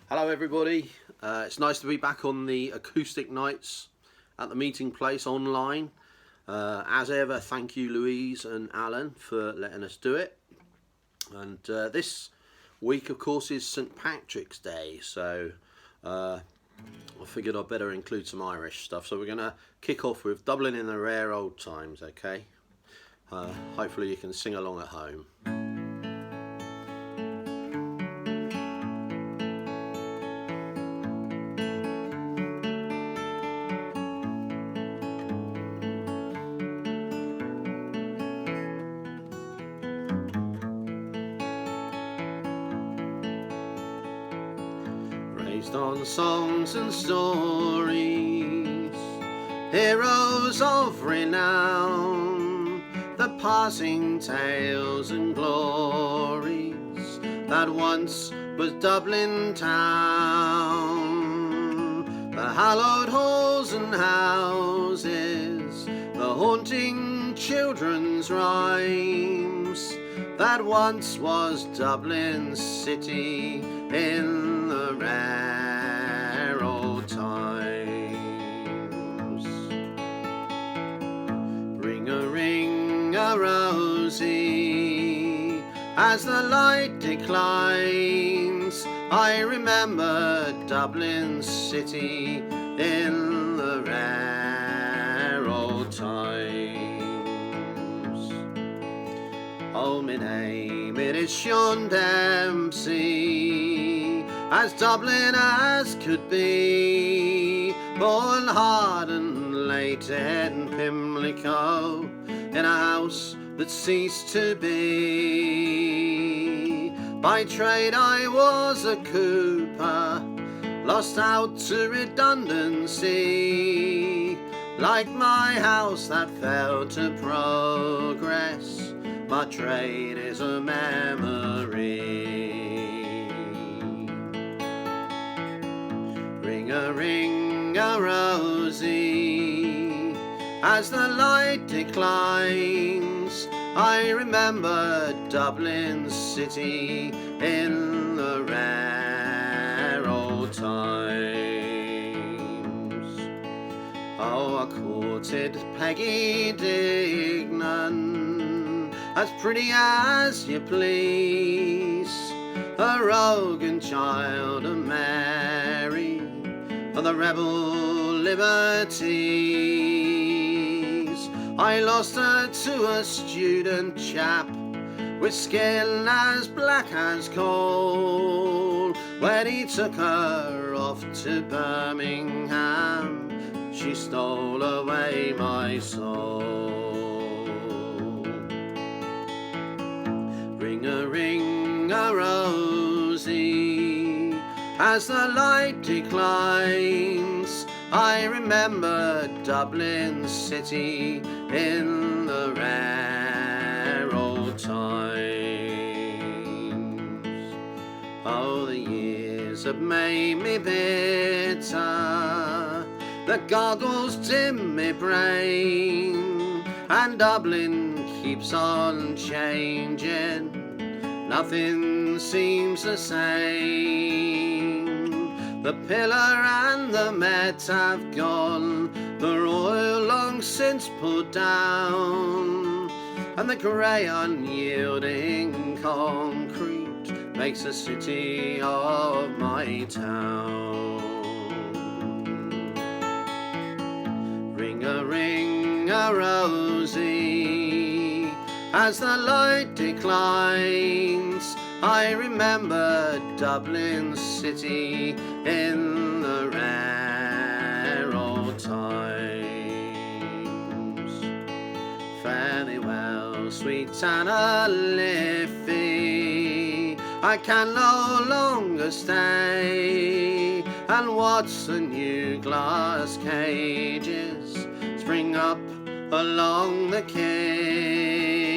Hello everybody, it's nice to be back on the acoustic nights at the meeting place online. As ever, thank you Louise and Alan for letting us do it. And this week of course is St Patrick's Day, so I figured I'd better include some Irish stuff. So we're going to kick off with Dublin in the Rare Old Times, okay? Hopefully you can sing along at home. Raised on songs and stories, heroes of renown, the passing tales and glories that once was Dublin town. The hallowed halls and houses, the haunting children's rhymes, that once was Dublin city in the rare old times. Ring-a-ring-a-rosy, as the light declines, I remember Dublin city in the rare old times. Oh, my name, it is Sean Dempsey, as Dublin as could be, born hard and late in Pimlico, in a house that ceased to be. By trade I was a cooper, lost out to redundancy, like my house that fell to progress. My trade is a memory. Ring-a-ring-a-rosy, as the light declines, I remember Dublin city in the rare old times. Oh, I courted Peggy Dignan, as pretty as you please, a arrogant child of Mary, of the rebel liberties. I lost her to a student chap with skin as black as coal. When he took her off to Birmingham, she stole away my soul. Ring-a-ring-a-rosy, as the light declines, I remember Dublin city in the rare old times. Oh, the years have made me bitter, the goggles dim me brain, and Dublin keeps on changing, nothing seems the same. The pillar and the Met have gone, the Royal long since pulled down, and the grey unyielding concrete makes a city of my town. Ring-a-ring-a-rosy, as the light declines, I remember Dublin city in the rare old times. Fare thee well, sweet Tanna Liffey, I can no longer stay, and watch the new glass cages spring up along the quay.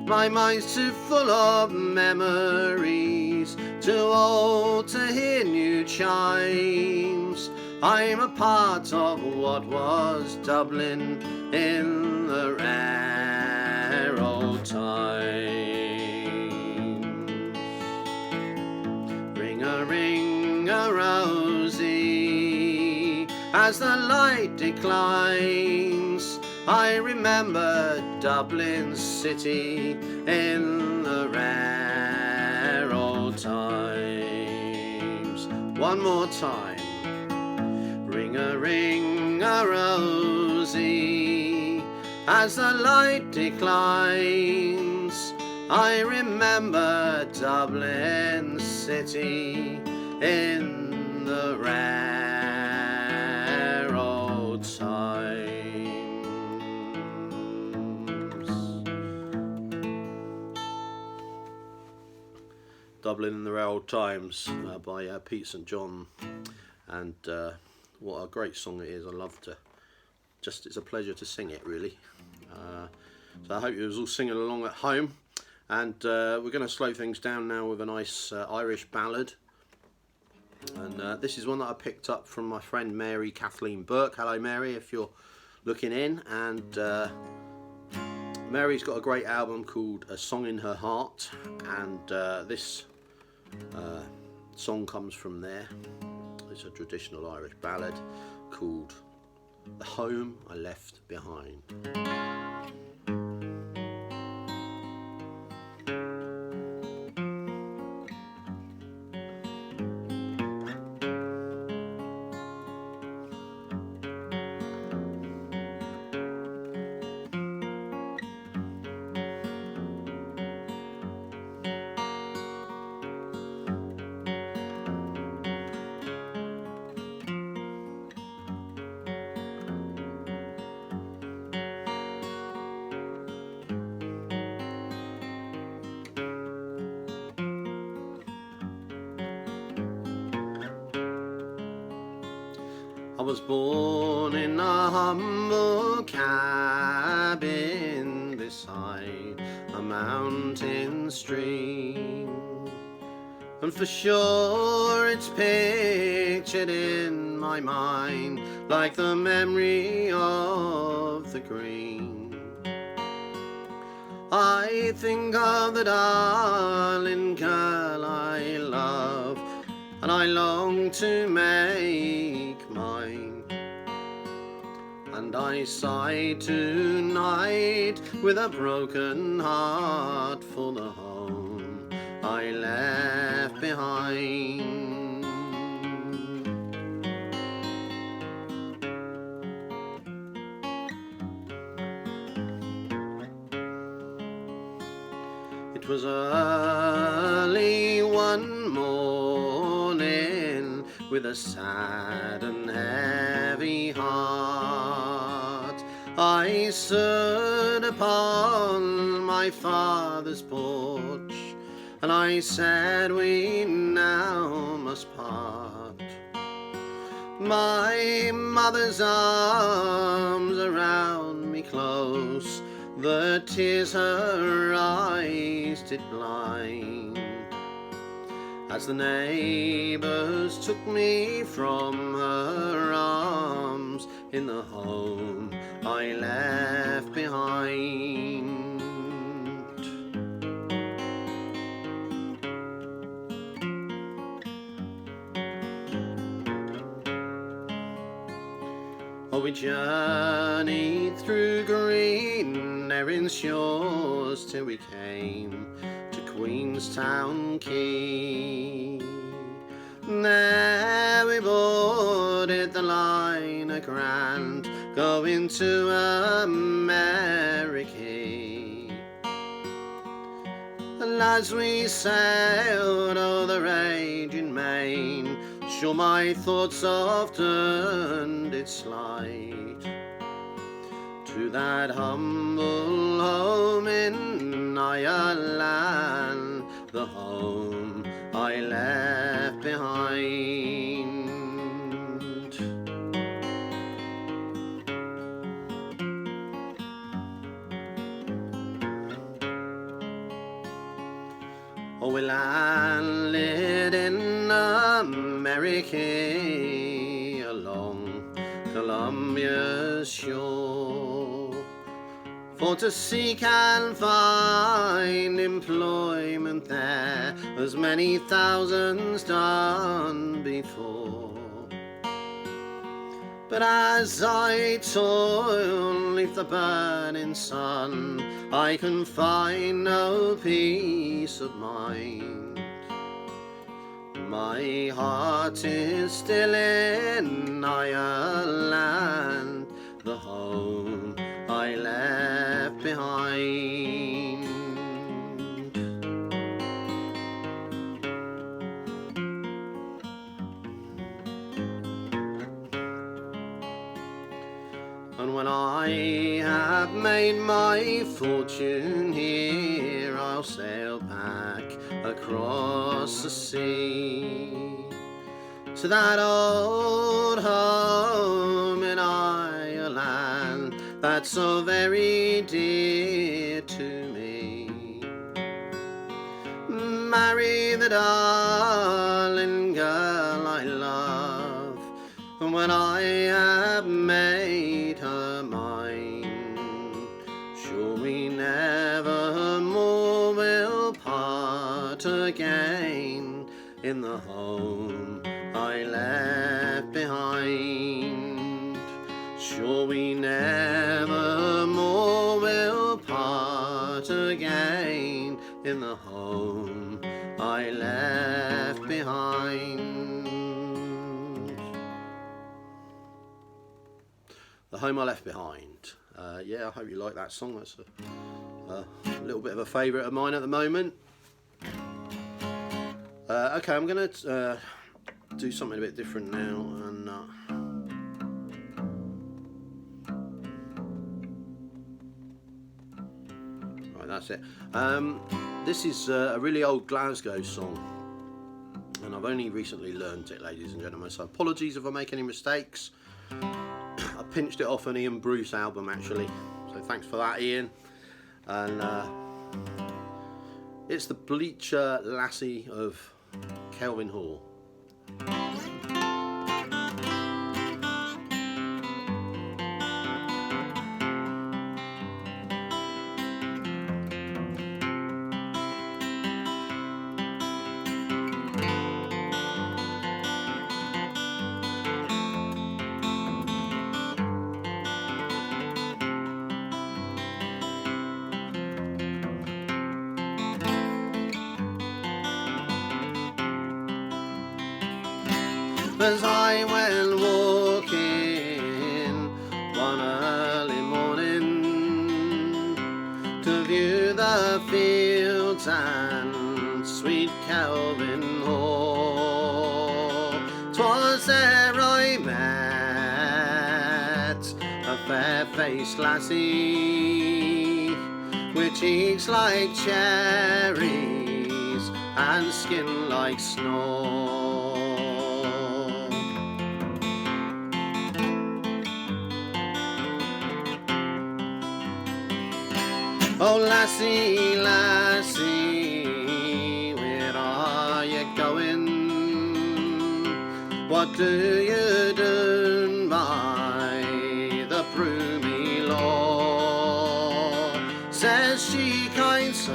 My mind's too full of memories, too old to hear new chimes. I'm a part of what was Dublin in the rare old times. Ring-a-ring ring a rosy as the light declines. I remember Dublin city in the rare old times. One more time. Ring a rosy as the light declines. I remember Dublin city in the rare old times. Dublin in the rare old times by Pete St John, and what a great song it is. I love to it's a pleasure to sing it, really. So I hope you was all singing along at home. And we're going to slow things down now with a nice Irish ballad. And this is one that I picked up from my friend Mary Kathleen Burke. Hello Mary, if you're looking in. And Mary's got a great album called A Song in Her Heart. And this song comes from there. It's a traditional Irish ballad called The Home I Left Behind. I was born in a humble cabin beside a mountain stream, and for sure it's pictured in my mind like the memory of the green. I think of the darling girl I love, and I long to make mine. And I sigh tonight with a broken heart for the home I left behind. It was early one morning with a sad and heavy heart. I stood upon my father's porch, and I said, we now must part. My mother's arms around me close, the tears her eyes did blind, as the neighbours took me from her arms in the home I left behind. Oh, we journeyed through green Erin's shores till we came to Queenstown Quay. There we boarded the liner Grand, going to America. And as we sailed o'er the raging main, sure my thoughts often did slide to that humble home in Ireland, the home I left behind. Oh, we landed in America along Columbia's shore. for to seek and find employment there, as many thousands done before. But as I toil neath the burning sun, I can find no peace of mind. My heart is still in Ireland, the home I left behind. And when I have made my fortune here, I'll sail back across the sea to that old home in Ireland that's so very dear to me. Marry the darling girl I love, and when I have made her mine, sure we never more will part again in the home I left behind. Sure we never more will part again in the home I left behind. The Home I Left Behind. Yeah, I hope you like that song. That's a little bit of a favourite of mine at the moment. Okay, I'm going to do something a bit different now. And right, that's it. This is a really old Glasgow song, and I've only recently learnt it, ladies and gentlemen, so apologies if I make any mistakes. I pinched it off an Ian Bruce album, actually, so thanks for that, Ian. And it's the Bleacher Lassie of Kelvin Hall. As I went walking one early morning to view the fields and sweet Kelvin Hall, 'twas there I met a fair-faced lassie with cheeks like cherries and skin like snow. Oh lassie, lassie, where are you going? What do you do by the broomy law? Says she, kind sir,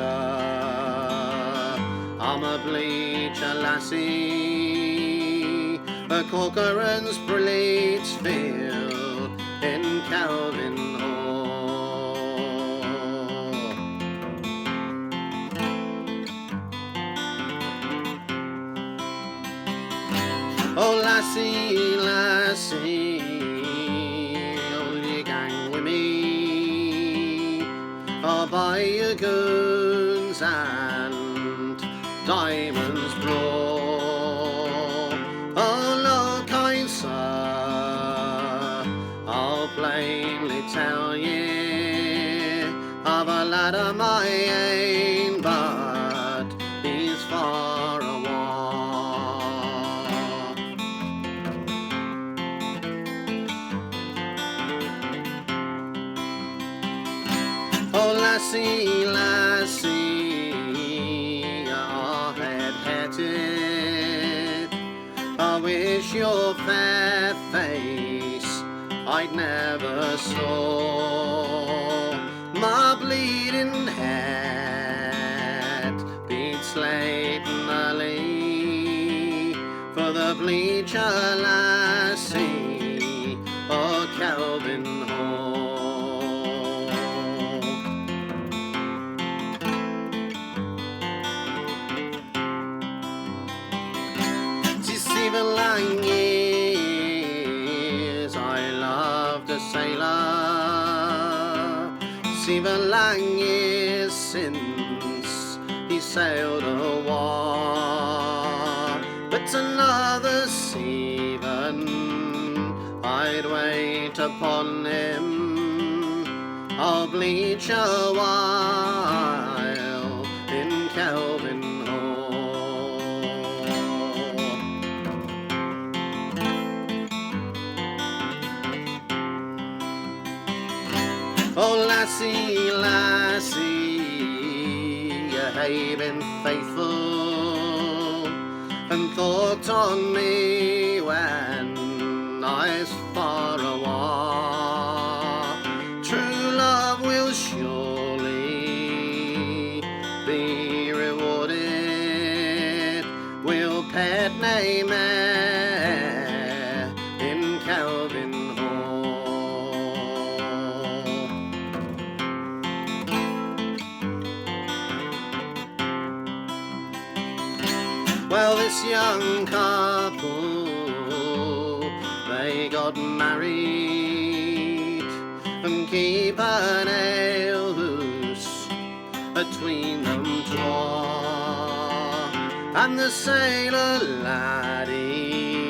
I'm a bleacher lassie, a Corcoran's bleach field in Kelvin Hall. Oh lassie, lassie, all ye gang with me, I'll buy you goods and diamonds braw. Oh no, kind sir, I'll plainly tell ye, I've a lad of my ain, but he's far away. Oh lassie, lassie, you're head-headed, I wish your fair face I'd never saw. My a bleeding head beats late and early for the bleacher lassie or Kelvin Hall. Tis 7 long years I loved a sailor, 7 long years since he sailed a war, but another 7 I'd wait upon him, I'll bleach a while in Kelvin Hall. Oh lassie, lassie, you hae been faithful and thought on me when I's far awa'. True love will surely be rewarded, we'll pet nae mair in Kelvin Hall. Well, this young couple, they got married and keep an ale loose between them twa, and the sailor laddies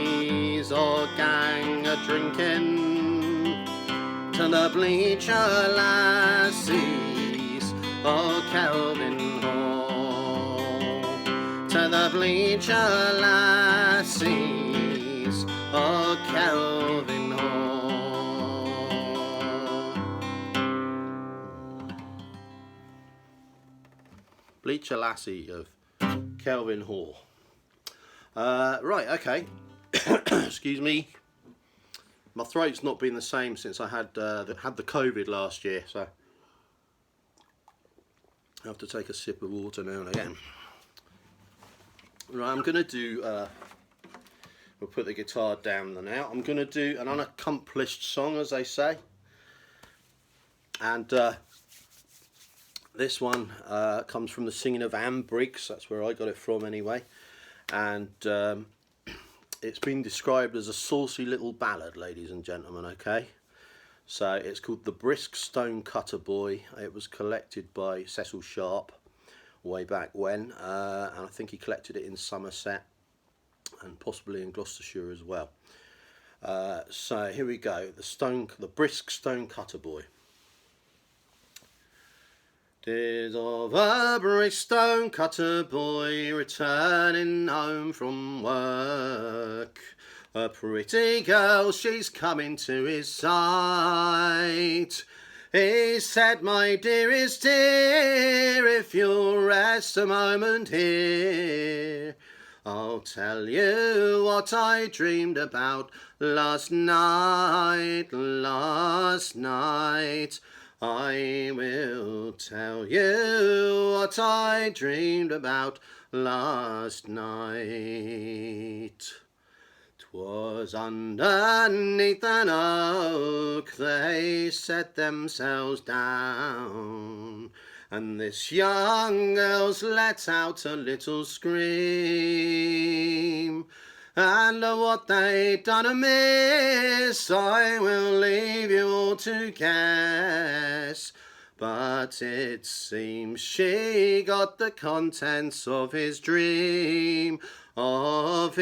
all gang a drinking to the bleacher lassies o Kelvin Hall, to the bleacher lassies o Kelvin Hall. Bleacher lassie of Kelvin Hall. Right, okay. Excuse me. My throat's not been the same since I had the COVID last year, so I have to take a sip of water now and again. Right, I'm going to do, we'll put the guitar down now. I'm going to do an unaccomplished song, as they say. And this one comes from the singing of Anne Briggs. That's where I got it from anyway. And it's been described as a saucy little ballad, ladies and gentlemen, okay? So it's called The Brisk Stone Cutter Boy. It was collected by Cecil Sharp way back when, and I think he collected it in Somerset and possibly in Gloucestershire as well. So here we go, the Brisk Stone Cutter Boy. 'Tis of a brisk stone cutter boy returning home from work, a pretty girl she's coming to his sight. He said, my dearest dear, if you'll rest a moment here, I'll tell you what I dreamed about last night, I will tell you what I dreamed about last night. 'Twas underneath an oak they set themselves down, and this young girl's let out a little scream, and what they done amiss I will leave you all to guess, but it seems she got the contents of his dream, Oh,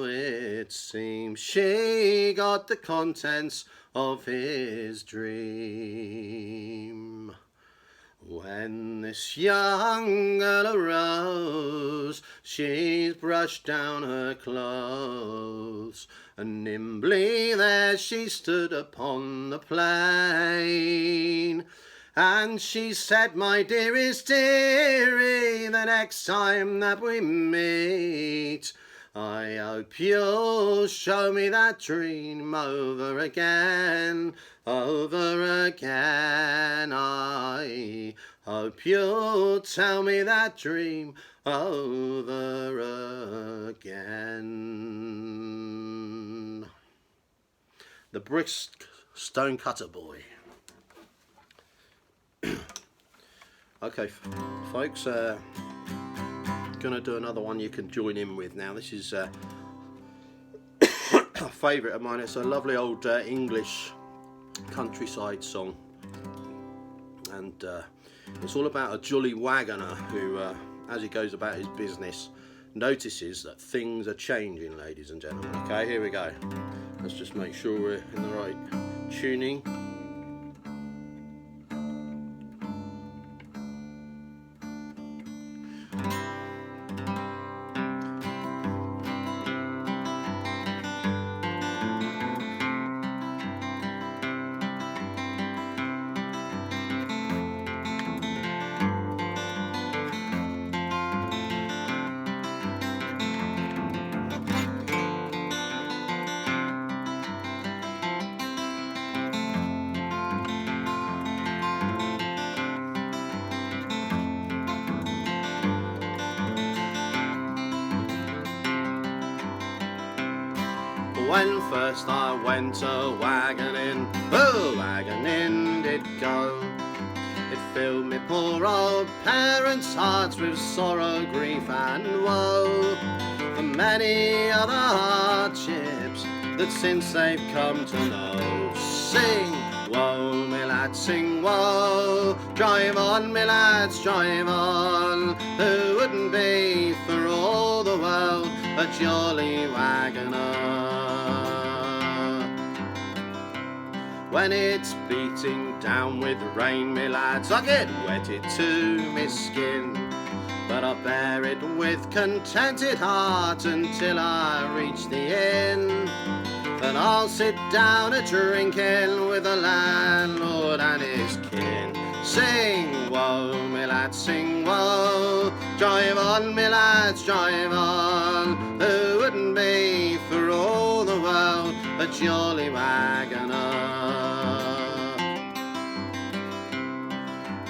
it seems she got the contents of his dream. When this young girl arose, she's brushed down her clothes, and nimbly there she stood upon the plain. And she said, my dearest dearie, the next time that we meet, I hope you'll show me that dream over again, over again. I hope you'll tell me that dream over again. The Brisk Stonecutter Boy. Okay, folks, gonna do another one you can join in with now. This is a favourite of mine. It's a lovely old English countryside song, and it's all about a jolly wagoner who, as he goes about his business, notices that things are changing, ladies and gentlemen. Okay, here we go. Let's just make sure we're in the right tuning. When first I went a-wagoning, wagoning did go. It filled me poor old parents' hearts with sorrow, grief and woe. For many other hardships that since they've come to know. Sing, woe, me lads, sing, woe. Drive on, me lads, drive on. Who wouldn't be for all the world a jolly wagoner? When it's beating down with rain, me lads, I get wetted to me skin, but I bear it with contented heart until I reach the inn. And I'll sit down a-drinking with the landlord and his kin. Sing, woe, me lads, sing, woe. Drive on, me lads, drive on. Who wouldn't be for all the world a jolly wagoner?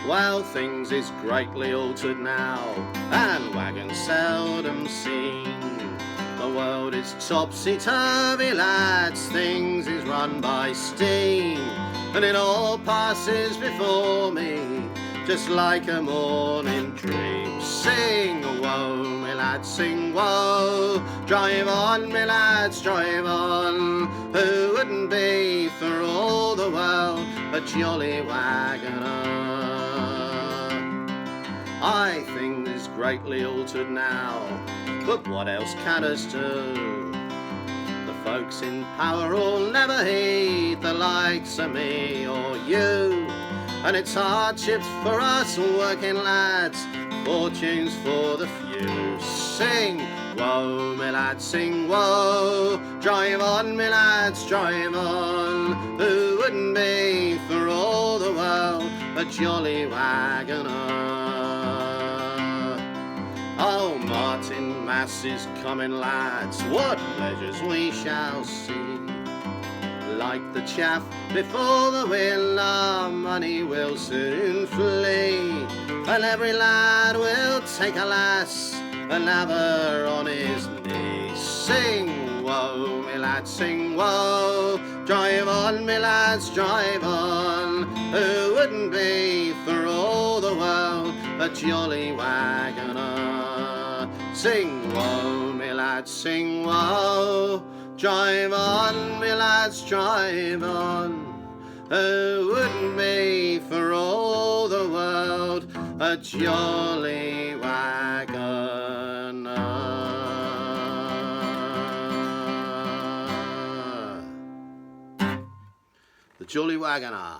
Well, things is greatly altered now, and wagons seldom seen. The world is topsy-turvy, lads, things is run by steam, and it all passes before me, just like a morning dream. Sing, woe, me lads, sing, woe. Drive on, me lads, drive on. Who wouldn't be for all the world a jolly wagoner? I think is greatly altered now, but what else can us do? The folks in power will never heed the likes of me or you, and it's hardships for us working lads, fortunes for the few. Sing, woe, me lads, sing, woe. Drive on, me lads, drive on. Who wouldn't be for all the world a jolly wagoner? Oh, Martin Mass is coming, lads, what pleasures we shall see. Like the chaff before the wind, our money will soon flee, and every lad will take a lass and have her on his knee. Sing, woe, me lads, sing, woe. Drive on, me lads, drive on. Who wouldn't be for all the world a jolly wagoner? Sing, woe, me lads, sing, woe. Drive on, me lads, drive on. Who wouldn't be for all the world a jolly wagoner? The Jolly Wagoner.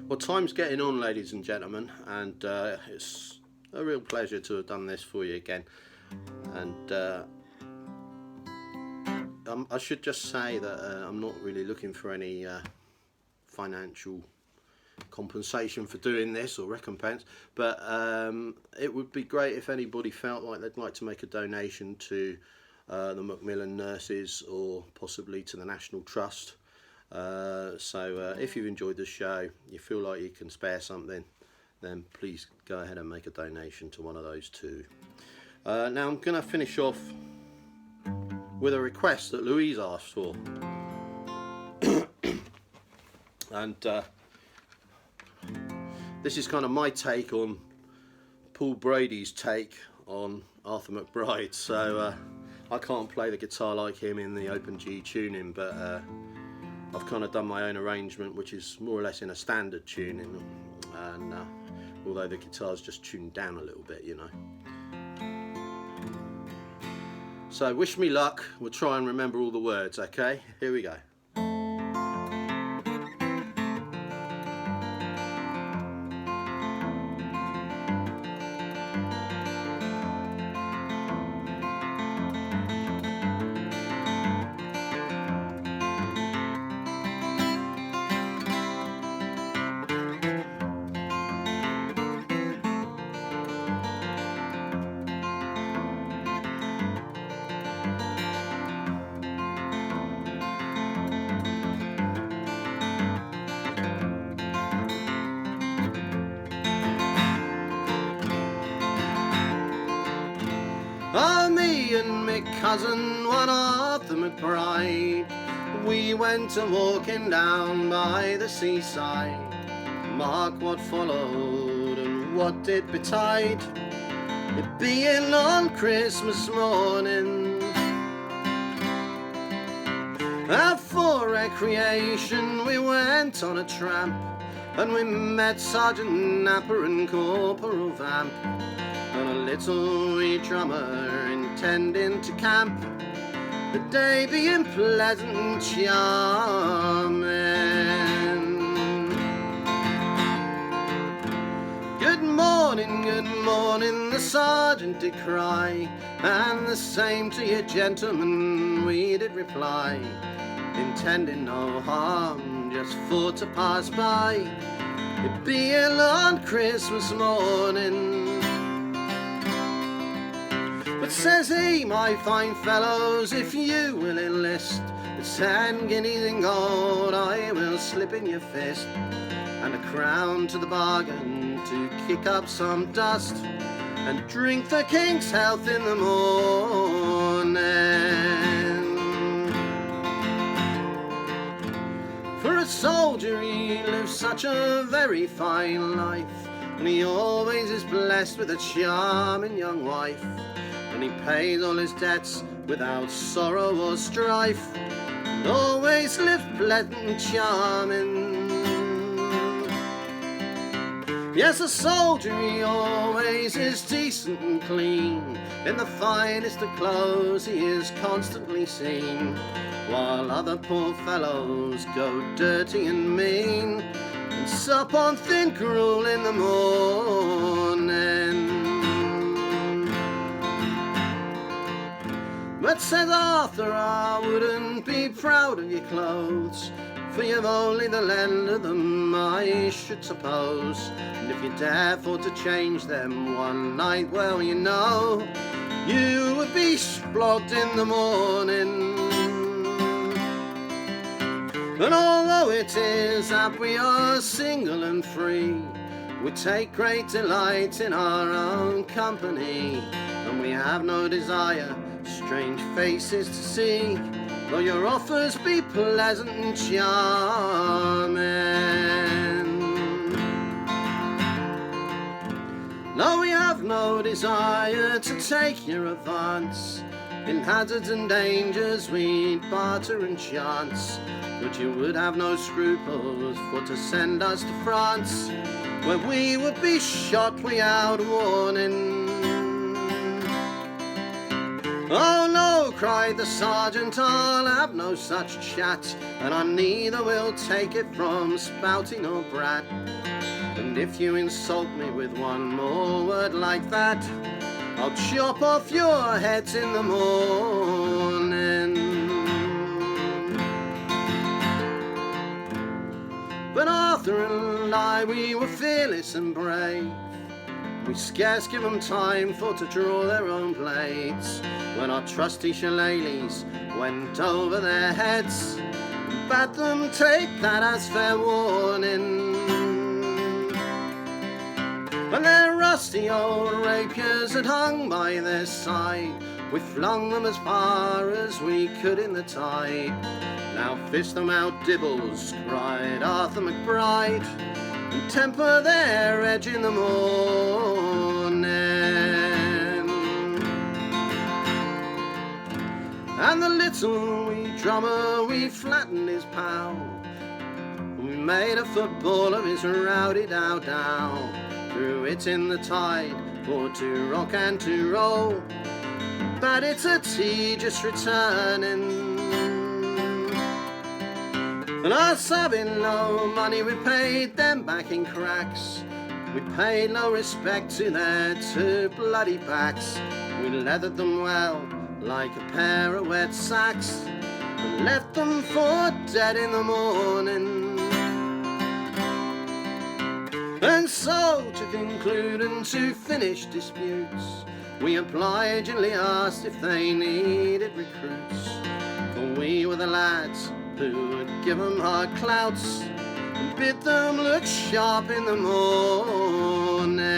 Well, time's getting on, ladies and gentlemen, and it's a real pleasure to have done this for you again. And I should just say that I'm not really looking for any financial compensation for doing this or recompense, but it would be great if anybody felt like they'd like to make a donation to the Macmillan nurses or possibly to the National Trust. So if you've enjoyed the show, you feel like you can spare something, then please go ahead and make a donation to one of those two. Now I'm going to finish off with a request that Louise asked for. And this is kind of my take on Paul Brady's take on Arthur McBride. So I can't play the guitar like him in the open G tuning, but I've kind of done my own arrangement, which is more or less in a standard tuning, and although the guitar's just tuned down a little bit, you know. So wish me luck. We'll try and remember all the words, okay? Here we go. Me and me cousin, one Arthur McBride, we went a walking down by the seaside. Mark what followed and what did betide, it being on Christmas morning. And for recreation we went on a tramp, and we met Sergeant Napper and Corporal Vamp, and a little wee drummer intending to camp, the day being pleasant and charming. Good morning, the sergeant did cry, and the same to you gentlemen we did reply, intending no harm, just for to pass by, it being on Christmas morning. But says he, my fine fellows, if you will enlist, it's 10 guineas in gold I will slip in your fist, and a crown to the bargain to kick up some dust, and drink the king's health in the morning. For a soldier he lives such a very fine life, and he always is blessed with a charming young wife, and he pays all his debts without sorrow or strife, and always lives pleasant and charming. Yes, a soldier he always is decent and clean, in the finest of clothes he is constantly seen, while other poor fellows go dirty and mean, and sup on thin gruel in the morning. But says Arthur, I wouldn't be proud of your clothes, for you've only the lend of them, I should suppose, and if you dare for to change them one night, well, you know, you would be splogged in the morning. And although it is that we are single and free, we take great delight in our own company, and we have no desire strange faces to see, though your offers be pleasant and charming. No, we have no desire to take your advance, in hazards and dangers we'd barter and chance, but you would have no scruples for to send us to France, where we would be shot without warning. Oh no, cried the sergeant, I'll have no such chat, and I neither will take it from spouting or brat, and if you insult me with one more word like that, I'll chop off your heads in the morning. But Arthur and I, we were fearless and brave. We scarce give them time for to draw their own blades, when our trusty shillelaghs went over their heads, and bade them take that as fair warning. When their rusty old rapiers had hung by their side, we flung them as far as we could in the tide. Now fish them out, dibbles, cried Arthur McBride, and temper their edge in the morning. And the little wee drummer, we flattened his pow, we made a football of his rowdy dow-dow, threw it in the tide for to rock and to roll, but it's a tea just returning. And us having no money, we paid them back in cracks. We paid no respect to their two bloody backs. We leathered them well like a pair of wet sacks, and left them for dead in the morning. And so to conclude and to finish disputes, we obligingly asked if they needed recruits, for we were the lads who would give them hard clouts and bid them look sharp in the morning.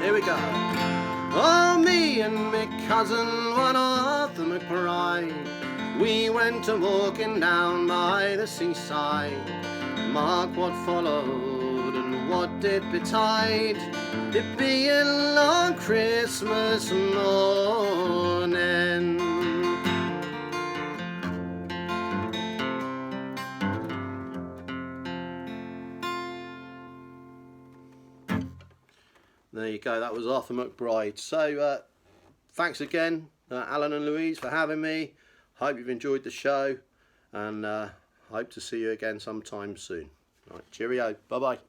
Here we go. Oh, me and my cousin, one Arthur McBride, we went a walking down by the seaside. Mark what followed and what did betide. It being on Christmas morning. There you go, that was Arthur McBride. So thanks again, Alan and Louise, for having me. Hope you've enjoyed the show, and hope to see you again sometime soon. Right, cheerio, bye bye.